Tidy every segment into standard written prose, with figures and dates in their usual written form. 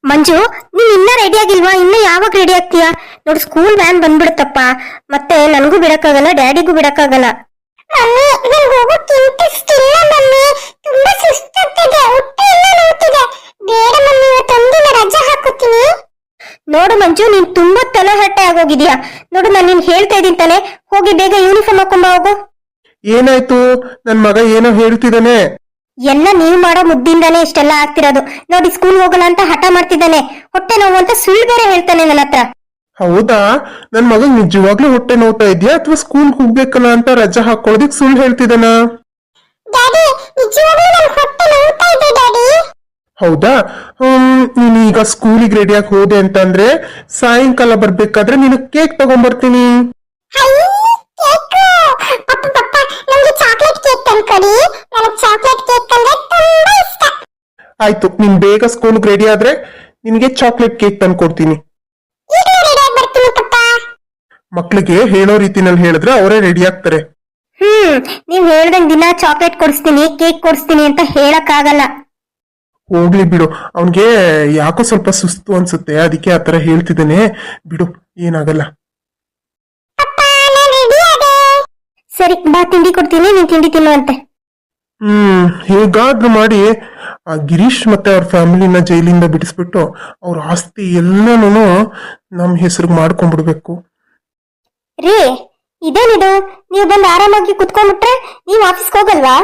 ಮಂಜು, ನೀನ್ ಇನ್ನ ರೆಡಿ ಆಗಿಲ್ವಾ? ಇನ್ನ ಯಾವಾಗ ರೆಡಿ ಆಗ್ತೀಯಾ? ನೋಡು, ಸ್ಕೂಲ್ ವ್ಯಾನ್ ಬಂದ್ಬಿಡುತ್ತಪ್ಪ. ಮತ್ತೆ ನನಗೂ ಬಿಡಕ್ಕಾಗಲ್ಲ, ಡ್ಯಾಡಿಗೂ ಬಿಡಕ್ಕಾಗಲ್ಲ. ಮಮ್ಮಿ, ನಾನು ಹೋಗೋಕೆ ಇಂಟ್ರೆಸ್ಟ್ ಇಲ್ಲ ಮಮ್ಮಿ. ತುಂಬಾ ಸುಸ್ತಾಗ್ತಿದೆ, ಹೊಟ್ಟೆ ಎಲ್ಲ ನೋವ್ತಿದೆ. ಬೇಡ ಮಮ್ಮಿ, ಇವತ್ತೊಂದಿನ ರಜೆ ಹಾಕೋತೀನಿ. ನೋಡು ಮಂಜು, ನೀನ್ ತುಂಬಾ ತಲೆಹರಟೆ ಆಗೋಗಿದ್ಯಾ. ನೋಡು, ನಾನು ನಿನ್ ಹೇಳ್ತಾ ಇದೀನಿ ತಾನೆ, ಹೋಗಿ ಬೇಗ ಯೂನಿಫಾರ್ಮ್ ಹಾಕೊಂಡ್ ಬಾ ಹೋಗು. ಏನಾಯ್ತು? ನನ್ ಮಗ ಏನೋ ಹೇಳ್ತಿದ್ದಾನೆ. ಎಲ್ಲ ನೀವ್ ಮಾಡೋ ಮುದ್ದಿಂದಾನೇ ಇಷ್ಟೆಲ್ಲ ಆಗ್ತಿರೋದು. ನೋಡಿ, ಸ್ಕೂಲ್ ಹೋಗಲ್ಲ ಅಂತ ಹಠ ಮಾಡ್ತಿದ್ದಾನೆ. ಹೊಟ್ಟೆ ನೋವು ಅಂತ ಸುಳ್ಳು ಬೇರೆ ಹೇಳ್ತಾನೆ ನನ್ನ ಹತ್ರ. ಹೌದಾ? ನನ್ ಮಗ ನಿಜವಾಗ್ಲೂ ಹೊಟ್ಟೆ ನೋವ್ತಾ ಇದೆಯಾ ಅಥವಾ ಸ್ಕೂಲ್ ಹೋಗ್ಬೇಕಲ್ಲ ಅಂತ ರಜಾ ಹಾಕೊಳ್ಳೋದಿಕ್ ಸುಳ್ಳು ಹೇಳ್ತಿದ್ದಾನ? ಡ್ಯಾಡಿ, ನಿಜವಾಗ್ಲೂ ನನ್ನ ಹೊಟ್ಟೆ ನೋವ್ತಾ ಇದೆ ಡ್ಯಾಡಿ. ಹೌದಾ? ನೀನ್ ಈಗ ಸ್ಕೂಲಿಗೆ ರೆಡಿಯಾಗಿ ಹೋದೆ ಅಂತಂದ್ರೆ ಸಾಯಂಕಾಲ ಬರ್ಬೇಕಾದ್ರೆ ನೀನು ಕೇಕ್ ತಗೊಂಡ್ಬರ್ತೀನಿ. ಹೈ, ಕೇಕ್! ಪಪ್ಪ ಪಪ್ಪ, ನನಗೆ ಚಾಕ್ಲೇಟ್ ಕೇಕ್ ತಂದ್ಕೊಡಿ. ನನಗೆ ಚಾಕ್ಲೇಟ್ ಕೇಕ್ ಅಂದ್ರೆ ತುಂಬಾ ಇಷ್ಟ. ಆಯ್ತು, ನೀನ್ ಬೇಗ ಸ್ಕೂಲ್ಗೆ ರೆಡಿ ಆದ್ರೆ ನಿನ್ಗೆ ಚಾಕ್ಲೇಟ್ ಕೇಕ್ ತಂದ್ಕೊಡ್ತೀನಿ. ಈಗಲೇ ರೆಡಿ ಆಗಿ ಬರ್ತೀನಿ ಪಪ್ಪ. ಮಕ್ಳಿಗೆ ಹೇಳೋ ರೀತಿನಲ್ಲಿ ಹೇಳಿದ್ರೆ ಅವರೇ ರೆಡಿ ಆಗ್ತಾರೆ. ನೀವ್ ಹೇಳ್ದಂಗ್ ದಿನ ಚಾಕ್ಲೇಟ್ ಕೊಡಿಸ್ತೀನಿ, ಕೇಕ್ ಕೊಡಿಸ್ತೀನಿ ಅಂತ ಹೇಳಕ್ ಆಗಲ್ಲ. ಹೋಗ್ಲಿ ಬಿಡು, ಅವನ್ಗೆ ಯಾಕೋ ಸ್ವಲ್ಪ ಸುಸ್ತು ಅನ್ಸುತ್ತೆ, ಅದಕ್ಕೆ ಆತರ ಹೇಳ್ತಿದ್ದೇನೆ. ಬಿಡು, ಏನಾಗಲ್ಲ. ಪಪ್ಪ, ನಾನು ರೆಡಿ ಆದೆ. ಸರಿ ಬಾ, ತಿಂಡಿ ಕೊಡ್ತೀನಿ, ನೀನ್ ತಿಂಡಿ ತಿನ್ನುವಂತೆ. ಹೇಗಾದ್ರೂ ಮಾಡಿ ಆ ಗಿರೀಶ್ ಮತ್ತೆ ಅವ್ರ ಫ್ಯಾಮಿಲಿನ ಜೈಲಿಂದ ಬಿಡಿಸ್ಬಿಟ್ಟು ಅವ್ರ ಆಸ್ತಿ ಎಲ್ಲನೂ ನಮ್ ಹೆಸರು ಮಾಡ್ಕೊಂಡ್ಬಿಡ್ಬೇಕು. ರೀ, ಇದೇನಿದು? ನೀವು ಬಂದು ಆರಾಮಾಗಿ ಕುತ್ಕೊಂಡ್ಬಿಟ್ರೆ ನೀವ್ ಆಫೀಸ್ಗೆ ಹೋಗಲ್ವಾ?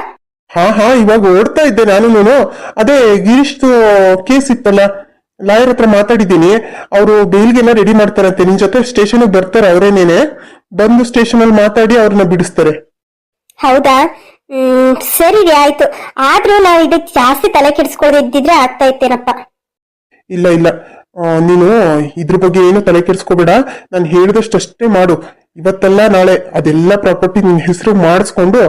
ಹಾ, ಇವಾಗ ಓಡ್ತಾ ಇದ್ದೆ ನಾನು. ಅದೇ ಗಿರೀಶ್ ಕೇಸ್ ಇತ್ತಲ್ಲ, ಲಾಯರ್ ಹತ್ರ ಮಾತಾಡಿದ್ದೀನಿ. ಅವರು ಬೇಲ್ಗೆಲ್ಲ ರೆಡಿ ಮಾಡ್ತಾರಂತೆ. ನಿನ್ ಜೊತೆ ಸ್ಟೇಷನ್ ಬರ್ತಾರೆ ಅವರೇನೇನೆ. ಬಂದು ಸ್ಟೇಷನ್ ಅಲ್ಲಿ ಮಾತಾಡಿ ಅವ್ರನ್ನ ಬಿಡಿಸ್ತಾರೆ. ಹೌದಾ? ಸರಿ ರೀ, ಆಯ್ತು. ಆದ್ರೂ ನಾವು ಇದಕ್ಕೆ ಜಾಸ್ತಿ ತಲೆ ಕೆಡಿಸ್ಕೊಳ್ಳದಿದ್ರೆ ಆಗ್ತಾ ಇತ್ತೇನಪ್ಪ. ಇಲ್ಲ, ನೀನು ಇದ್ರ ಬಗ್ಗೆ ಏನು ತಲೆ ಕೆಡಿಸ್ಕೋಬೇಡ. ನಾನು ಹೇಳಿದಷ್ಟೇ ಮಾಡು. ಇವತ್ತೆಲ್ಲ ನಾಳೆ ಅದೆಲ್ಲ ಪ್ರಾಪರ್ಟಿ ನಿನ್ ಹೆಸರು ಮಾಡಿಸ್ಕೊಂಡು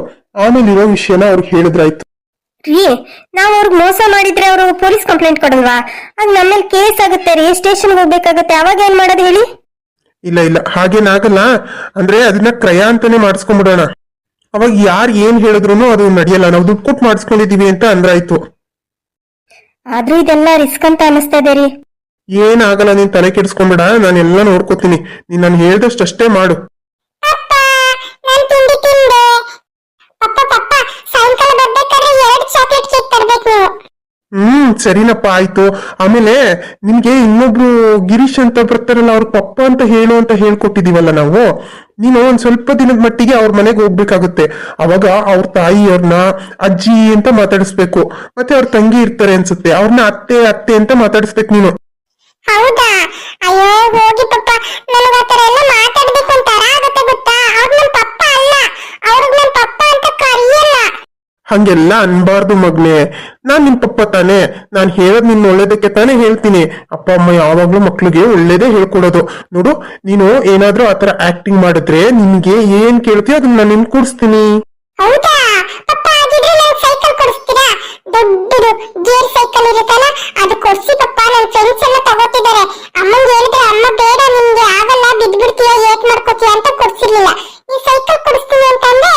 ಆಮೇಲೆ ಇರೋ ವಿಷಯನ ಅವ್ರಿಗೆ ಹೇಳಿದ್ರಾಯ್ತು. ರೀ, ನಾವ್ ಅವ್ರಿಗೆ ಮೋಸ ಮಾಡಿದ್ರೆ ಅವರು ಪೊಲೀಸ್ ಕಂಪ್ಲೇಂಟ್ ಕೊಡಲ್ವಾ? ಆಗ ನಮ್ಮೇಲೆ ಕೇಸ್ ಆಗುತ್ತೆ ರೀ, ಸ್ಟೇಷನ್ ಹೋಗ್ಬೇಕಾಗತ್ತೆ. ಅವಾಗ ಏನ್ ಮಾಡೋದು ಹೇಳಿ? ಇಲ್ಲ, ಹಾಗೇನಾಗಲ್ಲ. ಅಂದ್ರೆ ಅದನ್ನ ಕ್ರಯ ಅಂತಾನೆ ಮಾಡಿಸ್ಕೊಂಡ್ಬಿಡೋಣ. ಅವಾಗ ಯಾರು ಏನ್ ಹೇಳಿದ್ರು ಅದು ನಡೆಯಲ್ಲ. ನಾವು ದುಡ್ಡು ಕೊಟ್ಟು ಮಾಡಿಸ್ಕೊಂಡಿದೀವಿ ಅಂತ ಅಂದ್ರಾಯ್ತು. ಆದ್ರೂ ಇದೆಲ್ಲ ರಿಸ್ಕ್ ಅಂತ ಅನಿಸ್ತಾ ಇದೆ ರೀ. ಏನಾಗಲ್ಲ, ನೀನ್ ತಲೆ ಕೆಡಿಸ್ಕೊಂಬೇಡ. ನಾನೆಲ್ಲ ನೋಡ್ಕೋತೀನಿ. ನೀನ್ ನಾನು ಹೇಳ್ದಷ್ಟೇ ಮಾಡು. ಪಪ್ಪ, ನಾನು ತಿಂಡಿ ತಿಂದೆ. ಪಪ್ಪ, ಸಾಯಂಕಾಲ ಬರ್ಬೇಕಾದ್ರೆ 2 ಚಾಕ್ಲೇಟ್ ಕೇಕ್ ತರಬೇಕು ನೀವು. ಸರಿನಪ್ಪ, ಆಯ್ತು. ಆಮೇಲೆ ನಿನ್ಗೆ ಇನ್ನೊಬ್ರು ಗಿರೀಶ್ ಅಂತ ಬರ್ತಾರಲ್ಲ, ಅವ್ರ ಪಪ್ಪ ಅಂತ ಹೇಳು ಅಂತ ಹೇಳ್ಕೊಟ್ಟಿದೀವಲ್ಲ ನಾವು. ನೀನು ಒಂದ್ ಸ್ವಲ್ಪ ದಿನದ ಮಟ್ಟಿಗೆ ಅವ್ರ ಮನೆಗೆ ಹೋಗ್ಬೇಕಾಗುತ್ತೆ. ಅವಾಗ ಅವ್ರ ತಾಯಿಯವ್ರನ್ನ ಅಜ್ಜಿ ಅಂತ ಮಾತಾಡಿಸ್ಬೇಕು. ಮತ್ತೆ ಅವ್ರ ತಂಗಿ ಇರ್ತಾರೆ ಅನ್ಸುತ್ತೆ, ಅವ್ರನ್ನ ಅತ್ತೆ ಅತ್ತೆ ಅಂತ ಮಾತಾಡಿಸ್ಬೇಕು ನೀನು. ಹೌದಾ? ಅಯ್ಯೋ ಹೋಗಿ ಪಪ್ಪ, ನನಗೆ ಆ ಥರ ಎಲ್ಲ ಮಾತಾಡ್ಬೇಕು ಅಂತ ಆಗುತ್ತೆ ಗೊತ್ತಾ? ಅವ್ರು ನನ್ನ ಪಪ್ಪ ಅಲ್ಲ, ಅವ್ರಿಗೆ ನನ್ನ ಪಪ್ಪ ಅಂತ ಕರೆಯಲ್ಲ. ಹಂಗೆಲ್ಲ ಅನ್ಬಾರ್ದು ಮಗ್ನೆ. ನಾನ್ ನಿನ್ ಪಪ್ಪ ತಾನೆ. ನಾನ್ ಹೇಳೋದ್ ನಿನ್ ಒಳ್ಳೇದಕ್ಕೆ ತಾನೇ ಹೇಳ್ತೀನಿ. ಅಪ್ಪ ಅಮ್ಮ ಯಾವಾಗ್ಲೂ ಮಕ್ಳಿಗೆ ಒಳ್ಳೇದೇ ಹೇಳ್ಕೊಡೋದು. ನೋಡು, ನೀನು ಏನಾದ್ರೂ ಆತರ ಆಕ್ಟಿಂಗ್ ಮಾಡಿದ್ರೆ ನಿನ್ಗೆ ಏನ್ ಕೇಳ್ತೀಯ ಅದನ್ನ ನಾನು ನಿನ್ ಕೊಡಿಸ್ತೀನಿ. ಹೌದಾ ಪಪ್ಪ? ಹಾಗಿದ್ರೆ ನಂಗೆ ಸೈಕಲ್ ಕೊಡಿಸ್ತೀರಾ? ದೊಡ್ಡದು ಗೇರ್ ಸೈಕಲ್ ಇರುತ್ತಲ್ಲ, ಅದು ಕೊಡ್ಸಿ ಪಪ್ಪ. ನನ್ನ ಫ್ರೆಂಡ್ಸ್ ಎಲ್ಲ ತಗೋತಿದ್ದಾರೆ. ಅಮ್ಮಂಗೆ ಹೇಳಿದ್ರೆ ಅಮ್ಮ ಬೇಡ, ನಿಮ್ಗೆ ಆಗಲ್ಲ, ಬಿದ್ಬಿಡ್ತೀಯ, ಏಟ್ ಮಾಡ್ಕೋತೀಯ ಅಂತ ಕೊಡ್ಸಿರ್ಲಿಲ್ಲ. ಈ ಸೈಕಲ್ ಕೊಡಿಸ್ತೀನಿ ಅಂತಂದ್ರೆ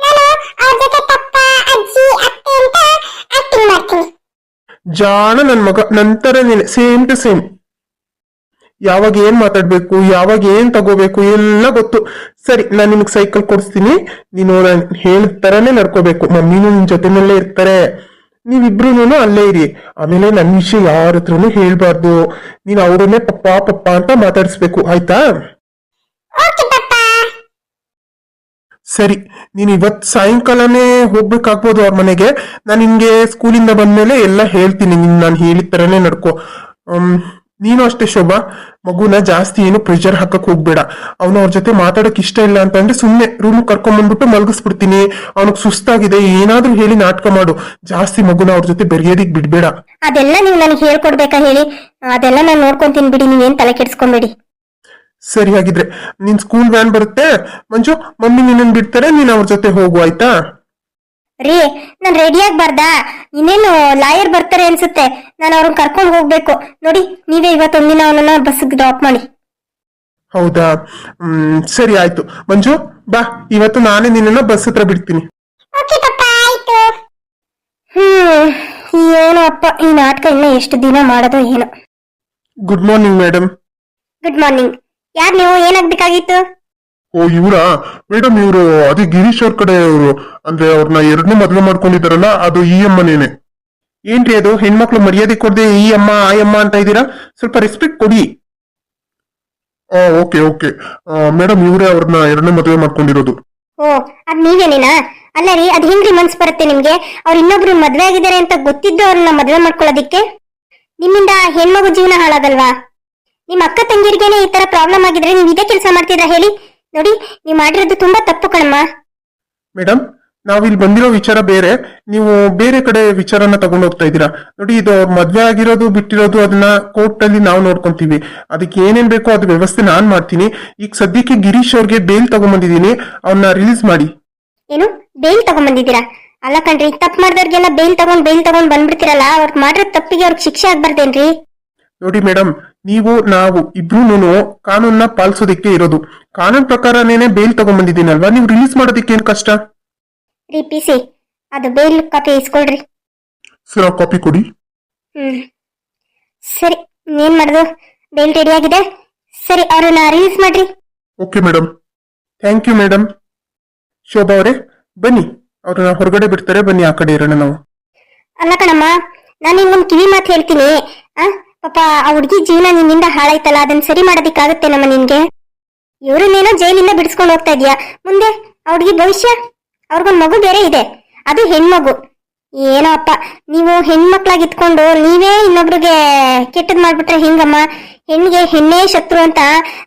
ನಾನು ಅವ್ರ ಜೊತೆ ಪಪ್ಪ, ಅಜ್ಜಿ, ಅತ್ತೆ ಅಂತ ಆಕ್ಟಿಂಗ್ ಮಾಡ್ತೀನಿ. ಜಾಣ ನನ್ ಮಗ, ನಂತರ ನೀನೆ ಸೇಮ್ ಟು ಸೇಮ್. ಯಾವಾಗ ಏನ್ ಮಾತಾಡ್ಬೇಕು, ಯಾವಾಗ ಏನ್ ತಗೋಬೇಕು ಎಲ್ಲ ಗೊತ್ತು. ಸರಿ, ನಾನ್ ನಿಮಗ್ ಸೈಕಲ್ ಕೊಡಿಸ್ತೀನಿ. ನೀನು ನಾನು ಹೇಳಿದ ತರನೇ ನಡ್ಕೋಬೇಕು. ಮಮ್ಮಿನೂ ನಿನ್ ಜೊತೆನಲ್ಲೇ ಇರ್ತಾರೆ, ನೀವಿಬ್ರು ಅಲ್ಲೇ ಇರಿ. ಆಮೇಲೆ ನನ್ ವಿಷಯ ಯಾರ ಹತ್ರನೂ ಹೇಳ್ಬಾರ್ದು. ನೀನ್ ಅವ್ರನ್ನೇ ಪಪ್ಪ ಪಪ್ಪ ಅಂತ ಮಾತಾಡಿಸ್ಬೇಕು, ಆಯ್ತಾ? ಓಕೆ ಪಪ್ಪ. ಸರಿ, ನೀನ್ ಇವತ್ ಸಾಯಂಕಾಲನೇ ಹೋಗ್ಬೇಕಾಗ್ಬೋದು ಅವ್ರ ಮನೆಗೆ. ನಾನು ನಿನ್ಗೆ ಸ್ಕೂಲಿಂದ ಬಂದ್ಮೇಲೆ ಎಲ್ಲ ಹೇಳ್ತೀನಿ. ನಾನು ಹೇಳಿದ ತರನೇ ನಡ್ಕೋ. ನೀನು ಅಷ್ಟೇ ಶೋಭಾ, ಮಗುನ ಜಾಸ್ತಿ ಏನು ಪ್ರೆಷರ್ ಹಾಕಕ್ ಹೋಗ್ಬೇಡ. ಅವನು ಅವ್ರ ಜೊತೆ ಮಾತಾಡಕ್ ಇಷ್ಟ ಇಲ್ಲ ಅಂತಂದ್ರೆ ಸುಮ್ನೆ ರೂಮ್ ಕರ್ಕೊಂಡ್ ಬಂದ್ಬಿಟ್ಟು ಮಲಗಿಸ್ಬಿಡ್ತೀನಿ. ಅವನಿಗೆ ಸುಸ್ತಾಗಿದೆ ಏನಾದ್ರೂ ಹೇಳಿ ನಾಟಕ ಮಾಡು. ಜಾಸ್ತಿ ಮಗುನ ಅವ್ರ ಜೊತೆ ಬೆರೆಯೋದಿಕ್ ಬಿಡ್ಬೇಡ. ಅದೆಲ್ಲ ನೀವು ನನಗೆ ಹೇಳ್ಕೊಡ್ಬೇಕಾ ಹೇಳಿ? ಅದೆಲ್ಲ ನಾನು ನೋಡ್ಕೊಂತೀನಿ ಬಿಡಿ, ನೀವೇನ್ ತಲೆ ಕೆಡಿಸ್ಕೊಂಬೇಡಿ. ಸರಿ, ಹಾಗಿದ್ರೆ ನಿನ್ ಸ್ಕೂಲ್ ವ್ಯಾನ್ ಬರುತ್ತೆ ಮಂಜು. ಮಮ್ಮಿ ನಿನ್ನನ್ ಬಿಡ್ತಾರೆ, ನೀನ್ ಅವ್ರ ಜೊತೆ ಹೋಗು, ಆಯ್ತಾ? ರೀ, ನಾನ್ ರೆಡಿ ಆಗ್ಬಾರ್ದಾ? ಇನ್ನೇನು ಲಾಯರ್ ಬರ್ತಾರೆ ಅನ್ಸುತ್ತೆ. ನಾನು ಅವ್ರನ್ನ ಕರ್ಕೊಂಡು ಹೋಗ್ಬೇಕು. ನೋಡಿ, ನೀವೇ ಇವತ್ತೊಂದಿನ ಅವನನ್ನ ಬಸ್ಗೆ ಡ್ರಾಪ್ ಮಾಡಿ. ಹೌದಾ? ಸರಿ, ಆಯ್ತು. ಮಂಜು ಬಾ, ಇವತ್ತು ನಾನೇ ನಿನ್ನ ಬಸ್ ಹತ್ರ ಬಿಡ್ತೀನಿ. ಓಕೆ ಪಪ್ಪ, ಆಯ್ತು. ಏನೋ ಅಪ್ಪ, ಈ ನಾಟಕ ಇನ್ನ ಎಷ್ಟು ದಿನ ಮಾಡೋದೋ ಏನೋ. Good morning madam. Good morning. ಯಾರು ನೀವು? ಏನಾಗ್ಬೇಕಾಗಿತ್ತು? ಓ ಇವರಾ ಮೇಡಮ್, ಇವರು ಅದೇ ಗಿರೀಶ್ ಅವ್ರ ಕಡೆ ಅವರು, ಅಂದ್ರೆ ಅವ್ರನ್ನ ಎರಡನೇ ಮದ್ವೆ ಮಾಡ್ಕೊಂಡಿದಾರಲ್ಲ, ಅದು ಈ ಅಮ್ಮನೇನೆ. ಏನ್ರಿ ಅದು? ಹೆಣ್ಮಕ್ಳು ಮರ್ಯಾದೆ ಕೊಡದೆ ಈ ಅಮ್ಮ ಆ ಅಮ್ಮ ಅಂತ ಇದ್ದೀರಾ? ಸ್ವಲ್ಪ ರೆಸ್ಪೆಕ್ಟ್ ಕೊಡಿ. ಓಕೆ ಓಕೆ ಮೇಡಮ್, ಇವರೇ ಅವ್ರನ್ನ ಎರಡನೇ ಮದ್ವೆ ಮಾಡ್ಕೊಂಡಿರೋದು. ಓ, ಅದ್ ನೀವೇನೇನಾ? ಅಲ್ಲ ರೀ, ಅದ್ ಹೆಂಗ್ರಿ ಮನ್ಸ್ ಬರುತ್ತೆ ನಿಮ್ಗೆ? ಅವ್ರು ಇನ್ನೊಬ್ರು ಮದ್ವೆ ಆಗಿದ್ದಾರೆ ಅಂತ ಗೊತ್ತಿದ್ದು ಅವ್ರನ್ನ ಮದ್ವೆ ಮಾಡ್ಕೊಳ್ಳೋದಿಕ್ಕೆ? ನಿಮ್ಮಿಂದ ಹೆಣ್ಮಗು ಜೀವನ ಹಾಳಾಗಲ್ವಾ? ನಿಮ್ ಅಕ್ಕ ತಂಗಿರ್ಗೇನೆ ಈ ತರ ಪ್ರಾಬ್ಲಮ್ ಆಗಿದ್ರೆ ನೀವ್ ಇದೇ ಕೆಲಸ ಮಾಡ್ತಿದ್ರ ಹೇಳಿ? ನೋಡಿ, ನೀವ್ ಮಾಡಿರೋದು ತುಂಬಾ ತಪ್ಪು ಕಣಮ್ಮ. ಮೇಡಮ್, ನಾವಿಲ್ಲಿ ಬಂದಿರೋ ವಿಚಾರ ಬೇರೆ, ನೀವು ಬೇರೆ ಕಡೆ ವಿಚಾರನ ತಗೊಂಡು ಹೋಗ್ತಾ ಇದ್ದೀರಾ. ನೋಡಿ, ಇದು ಅವ್ರ ಮದ್ವೆ ಆಗಿರೋದು ಬಿಟ್ಟಿರೋದು ಅದನ್ನ ಕೋರ್ಟ್ ಅಲ್ಲಿ ನಾವು ನೋಡ್ಕೊಂತೀವಿ. ಅದಕ್ಕೆ ಏನೇನ್ ಬೇಕೋ ಅದು ವ್ಯವಸ್ಥೆ ನಾನ್ ಮಾಡ್ತೀನಿ. ಈಗ ಸದ್ಯಕ್ಕೆ ಗಿರೀಶ್ ಅವ್ರಿಗೆ ಬೇಲ್ ತಗೊಂಡ್ಬಂದಿದ್ದೀನಿ, ಅವ್ರನ್ನ ರಿಲೀಸ್ ಮಾಡಿ. ಏನು ಬೇಲ್ ತಗೊಂಡ್ಬಂದಿದ್ದೀರಾ? ಅಲ್ಲ ಕಣ್ರಿ, ತಪ್ಪು ಮಾಡಿದವ್ರಿಗೆಲ್ಲ ಬೇಲ್ ತಗೊಂಡ್ ಬಂದ್ಬಿಡ್ತೀರಲ್ಲ, ಅವ್ರಿಗೆ ಮಾಡಿರೋ ತಪ್ಪಿಗೆ ಅವ್ರಿಗೆ ಶಿಕ್ಷೆ ಆಗ್ಬಾರ್ದೇನ್ರಿ? ನೋಡಿ ಮೇಡಮ್, ನೀವು ನಾವು ಇಬ್ರು ಕಾನೂನ್ನ ಪಾಲಿಸೋದಿಕ್ಕೆ ಇರೋದು. ಕಾನೂನ್ ಪ್ರಕಾರನೇನೆ ಬೇಲ್ ತಗೊಂಡ್ಬಂದಿದ್ದೀನಲ್ವಾ, ನೀವು ರಿಲೀಸ್ ಮಾಡೋದಿಕ್ಕೆ ಏನ್ ಕಷ್ಟ? ರೀ PC, ಅದು ಬೇಲ್ ಕಾಪಿ ಇಸ್ಕೊಳ್ರಿ. ಸರ್, ಆ ಕಾಪಿ ಕೊಡಿ. ಸರಿ, ಏನ್ ಮಾಡುದು? ಬೇಲ್ ರೆಡಿ ಆಗಿದೆ. ಸರಿ, ಅವ್ರನ್ನ ರಿಲೀಸ್ ಮಾಡ್ರಿ. Okay madam. Thank you madam. Shobha ಅವರೇ, ಬನ್ನಿ, ಅವ್ರನ್ನ ಹೊರಗಡೆ ಬಿಡ್ತಾರೆ, ಬನ್ನಿ ಆ ಕಡೆ ಇರೋಣ ನಾವು. ಅಲ್ಲ ಕಣಮ್ಮ, ನಾನು ನಿಮ್ಗೊಂದು ಕಿವಿ ಮಾತು ಹೇಳ್ತೀನಿ. ಪಾಪ ಆ ಹುಡುಗಿ ಜೀವನ ನಿನ್ನಿಂದ ಹಾಳಾಯ್ತಲ್ಲ, ಅದನ್ನ ಸರಿ ಮಾಡೋದಿಕ್ಕಾಗುತ್ತೆ ನಮ್ಮ ನಿನ್ಗೆ? ಇವ್ರನ್ನೇನೋ ಜೈಲಿಂದ ಬಿಡಿಸ್ಕೊಂಡು ಹೋಗ್ತಾ ಇದೀಯಾ, ಮುಂದೆ ಆ ಹುಡುಗಿ ಭವಿಷ್ಯ? ಅವ್ರಿಗೊಂದು ಮಗು ಬೇರೆ ಇದೆ, ಅದು ಹೆಣ್ಮಗು. ಏನೋ ಅಪ್ಪ, ನೀವು ಹೆಣ್ಮಕ್ಳಾಗಿ ಇಟ್ಕೊಂಡು ನೀವೇ ಇನ್ನೊಬ್ರಿಗೆ ಕೆಟ್ಟದ್ ಮಾಡ್ಬಿಟ್ರೆ ಹಿಂಗಮ್ಮ? ಹೆಣ್ಣಿಗೆ ಹೆಣ್ಣೇ ಶತ್ರು ಅಂತ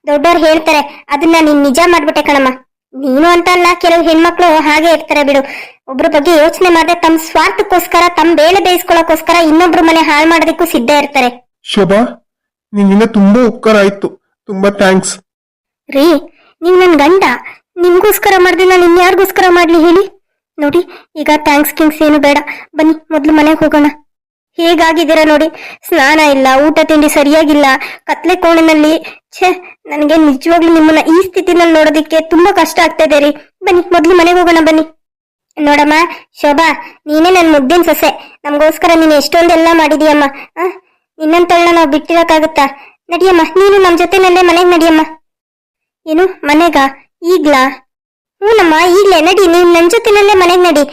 ದೊಡ್ಡವ್ರು ಹೇಳ್ತಾರೆ, ಅದನ್ನ ನೀನ್ ನಿಜ ಮಾಡ್ಬಿಟ್ಟೆ ಕಣಮ್ಮ. ನೀನು ಅಂತ ಅಲ್ಲ, ಕೆಲವು ಹೆಣ್ಮಕ್ಳು ಹಾಗೆ ಇರ್ತಾರೆ ಬಿಡು. ಒಬ್ರ ಬಗ್ಗೆ ಯೋಚನೆ ಮಾಡದೆ ತಮ್ಮ ಸ್ವಾರ್ಥಕ್ಕೋಸ್ಕರ, ತಮ್ಮ ಬೇಳೆ ಬೇಯಿಸ್ಕೊಳ್ಳೋಕೋಸ್ಕರ ಇನ್ನೊಬ್ರು ಮನೆ ಹಾಳು ಮಾಡೋದಕ್ಕೂ ಸಿದ್ಧ ಇರ್ತಾರೆ. ಶೋಭಾ, ನಿನ್ನಿಂದ ತುಂಬಾ ಉಪಕಾರ ಆಯ್ತು, ತುಂಬಾ ಥ್ಯಾಂಕ್ಸ್. ರೀ, ನೀವ್ ನನ್ ಗಂಡ, ನಿಮ್ಗೋಸ್ಕರ ಮಾಡ್ದೆ ನಾನು ಇನ್ಯಾರಿಗೋಸ್ಕರ ಮಾಡ್ಲಿ ಹೇಳಿ? ನೋಡಿ, ಈಗ ಥ್ಯಾಂಕ್ಸ್ ಕಿಂಗ್ಸ್ ಏನು ಬೇಡ, ಬನ್ನಿ ಮೊದ್ಲು ಮನೆಗೆ ಹೋಗೋಣ. ಹೇಗಾಗಿದ್ದೀರಾ ನೋಡಿ, ಸ್ನಾನ ಇಲ್ಲ, ಊಟ ತಿಂಡಿ ಸರಿಯಾಗಿಲ್ಲ, ಕತ್ಲೆ ಕೋಣೆನಲ್ಲಿ. ಛೇ, ನನಗೆ ನಿಜವಾಗ್ಲೂ ನಿಮ್ಮನ್ನ ಈ ಸ್ಥಿತಿನಲ್ಲಿ ನೋಡೋದಿಕ್ಕೆ ತುಂಬಾ ಕಷ್ಟ ಆಗ್ತಾ ಇದೆ ರೀ. ಬನ್ನಿ ಮೊದ್ಲು ಮನೆಗೆ ಹೋಗೋಣ, ಬನ್ನಿ. ನೋಡಮ್ಮ ಶೋಭಾ, ನೀನೇ ನನ್ ಮುದ್ದಿನ ಸೊಸೆ, ನಮಗೋಸ್ಕರ ನೀನು ಎಷ್ಟೊಂದೆಲ್ಲ ಮಾಡಿದೀಯಮ್ಮ. ನಿನ್ನಂತಳ್ನ ನಾವು ಬಿಟ್ಟಿರಕ್ಕಾಗುತ್ತಾ? ನಡಿಯಮ್ಮ, ನೀನು ನಮ್ ಜೊತೆನಲ್ಲೇ ಮನೆಗೆ ನಡಿಯಮ್ಮ. ಏನು ಮನೆಗ? ಈಗ್ಲಾ? ಹ್ಞೂನಮ್ಮ, ಈಗ್ಲೇ ನಡಿ, ನೀನ್ ನನ್ ಜೊತೆನಲ್ಲೇ ಮನೆಗೆ ನಡಿ.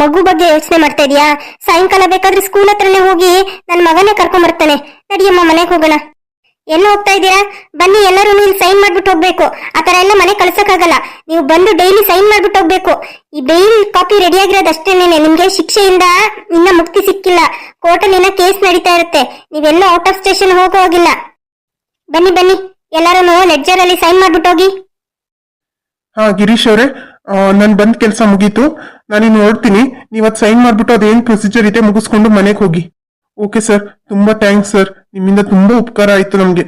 ಮಗು ಬಗ್ಗೆ ಯೋಚನೆ ಮಾಡ್ತಾ ಇದೀಯಾ? ಸಾಯಂಕಾಲ ಬೇಕಾದ್ರೆ ಸ್ಕೂಲ್ ಹತ್ರನೇ ಹೋಗಿ ನನ್ನ ಮಗನೇ ಕರ್ಕೊಂಡ್ ಬರ್ತಾನೆ. ನಡಿಯಮ್ಮ, ಮನೆಗೆ ಹೋಗೋಣ. ಎಲ್ಲ ಹೋಗ್ತಾ ಇದ್ದೀರಾ? ಬನ್ನಿ, ಎಲ್ಲರೂ ನೀವು ಸೈನ್ ಮಾಡ್ಬಿಟ್ಟು ಹೋಗ್ಬೇಕು. ಆತರ ಎಲ್ಲ ಮನೆ ಕಳ್ಸಕ್ಕಾಗಲ್ಲ, ನೀವು ಬಂದು ಡೈಲಿ ಸೈನ್ ಮಾಡ್ಬಿಟ್ಟು ಹೋಗ್ಬೇಕು. ಈ ಬೇಲ್ ಕಾಪಿ ರೆಡಿ ಆಗಿರೋದಷ್ಟೇನೇನೆ, ನಿಮ್ಗೆ ಶಿಕ್ಷೆಯಿಂದ ಇನ್ನ ಮುಕ್ತಿ ಸಿಕ್ಕಿಲ್ಲ. ಕೋರ್ಟಲ್ಲಿ ಇನ್ನ ಕೇಸ್ ನಡೀತಾ ಇರುತ್ತೆ, ನೀವೆಲ್ಲೂ ಔಟ್ ಆಫ್ ಸ್ಟೇಷನ್ ಹೋಗಿಲ್ಲ. ಬನ್ನಿ ಬನ್ನಿ, ಎಲ್ಲರೂ ಲೆಡ್ಜರ್ ಅಲ್ಲಿ ಸೈನ್ ಮಾಡ್ಬಿಟ್ಟು ಹೋಗಿ. ಹಾ ಗಿರೀಶ್ ಅವರೇ, ನನ್ ಬಂದ್ ಕೆಲಸ ಮುಗೀತು, ನಾನಿನ್ನು ಹೊರಡ್ತೀನಿ. ನೀವತ್ ಸೈನ್ ಮಾಡ್ಬಿಟ್ಟು ಅದೇನ್ ಪ್ರೊಸೀಜರ್ ಇದೆ ಮುಗಿಸ್ಕೊಂಡು ಮನೆಗೆ ಹೋಗಿ. ಓಕೆ ಸರ್, ತುಂಬಾ ಥ್ಯಾಂಕ್ಸ್ ಸರ್, ನಿಮ್ಮಿಂದ ತುಂಬಾ ಉಪಕಾರ ಆಯ್ತು ನಮ್ಗೆ.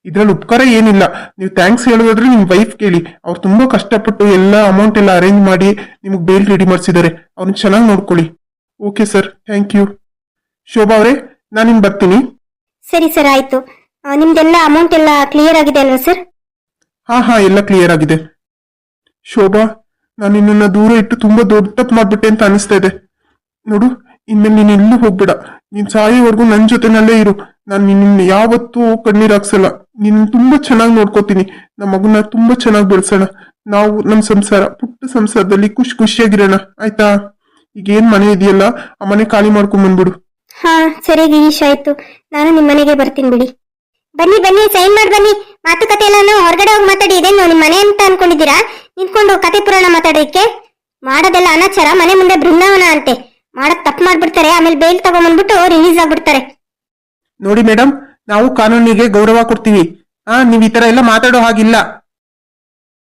ಇದ್ರಲ್ಲಿ ಉಪಕಾರ ಏನಿಲ್ಲ, ನೀವು ಥ್ಯಾಂಕ್ಸ್ ಹೇಳೋದಾದ್ರೆ ನಿಮ್ ವೈಫ್ ಕೇಳಿ. ಅವ್ರು ತುಂಬಾ ಕಷ್ಟಪಟ್ಟು ಎಲ್ಲ ಅಮೌಂಟ್ ಎಲ್ಲ ಅರೇಂಜ್ ಮಾಡಿ ನಿಮ್ಗೆ ಬೇಲ್ ರೆಡಿ ಮಾಡಿಸಿದ್ದಾರೆ, ಅವ್ರನ್ನ ಚೆನ್ನಾಗಿ ನೋಡ್ಕೊಳ್ಳಿ. Okay sir, thank you. Shobha ಅವರೇ, ನಾನಿನ್ ಬರ್ತೀನಿ. ಸರಿ ಸರ್, ಆಯ್ತು. ನಿಮ್ದೆಲ್ಲ ಅಮೌಂಟ್ ಎಲ್ಲ ಕ್ಲಿಯರ್ ಆಗಿದೆ ಅಲ್ವಾ ಸರ್? ಹಾ, ಎಲ್ಲ ಕ್ಲಿಯರ್ ಆಗಿದೆ. ಶೋಭಾ, ನಾನು ನಿನ್ನನ್ನ ದೂರ ಇಟ್ಟು ತುಂಬಾ ದೊಡ್ಡ ತಪ್ಪು ಮಾಡ್ಬಿಟ್ಟೆ ಅಂತ ಅನಿಸ್ತಾ ಇದೆ. ನೋಡು, ಇನ್ಮೇಲೆ ನೀನ್ ಎಲ್ಲೂ ಹೋಗ್ಬೇಡ, ನೀನ್ ಸಾಯೋವರೆಗೂ ನನ್ ಜೊತೆನಲ್ಲೇ ಇರು. ನಾನು ನಿನ್ನ ಯಾವತ್ತೂ ಕಣ್ಣೀರ್ ಹಾಕ್ಸಲ್ಲ, ನಿನ್ನ ತುಂಬಾ ಚೆನ್ನಾಗಿ ನೋಡ್ಕೋತೀನಿ. ನಮ್ಮ ಮಗುನ ತುಂಬಾ ಚೆನ್ನಾಗಿ ಬೆಳೆಸೋಣ. ನಾವು ನಮ್ ಸಂಸಾರ, ಪುಟ್ಟ ಸಂಸಾರದಲ್ಲಿ ಖುಷಿಯಾಗಿರೋಣ, ಆಯ್ತಾ? ಈಗ ಏನ್ ಮನೆ ಇದೆಯಲ್ಲ, ಆ ಮನೆ ಖಾಲಿ ಮಾಡ್ಕೊಂಡ್ ಬಂದ್ಬಿಡು. ಹಾ ಸರಿ ಗಿರೀಶ್, ಆಯ್ತು. ನಾನು ನಿಮ್ ಮನೆಗೆ ಬರ್ತೀನಿ ಬಿಡಿ. ಬನ್ನಿ ಬನ್ನಿ, ಸೈನ್ ಮಾಡಿ ಬನ್ನಿ. ಮಾತುಕತೆ ಎಲ್ಲ ಹೊರಗಡೆ ಹೋಗಿ ಮಾತಾಡಿ. ಇದೇನು ನಿಮ್ ಮನೆ ಅಂತ ಅನ್ಕೊಂಡಿದ್ದೀರಾ? ನಿಂತ್ಕೊಂಡು ಕತೆ ಪುರಾಣ ಮಾತಾಡೋದಕ್ಕೆ? ಮಾಡೋದೆಲ್ಲ ಅನಾಚಾರ, ಮನೆ ಮುಂದೆ ಬೃಂದಾವನ ಅಂತೆ. ಮಾಡಕ್ ತಪ್ಪು ಮಾಡ್ಬಿಡ್ತಾರೆ, ಆಮೇಲೆ ಬೇಲ್ ತಗೊಂಡ್ಬಂದ್ಬಿಟ್ಟು ರಿಲೀಸ್ ಆಗ್ಬಿಡ್ತಾರೆ. ನೋಡಿ ಮೇಡಮ್, ನಾವು ಕಾನೂನಿಗೆ ಗೌರವ ಕೊಡ್ತೀವಿ. ನೀವ್ ಈ ತರ ಎಲ್ಲ ಮಾತಾಡೋ ಹಾಗಿಲ್ಲ.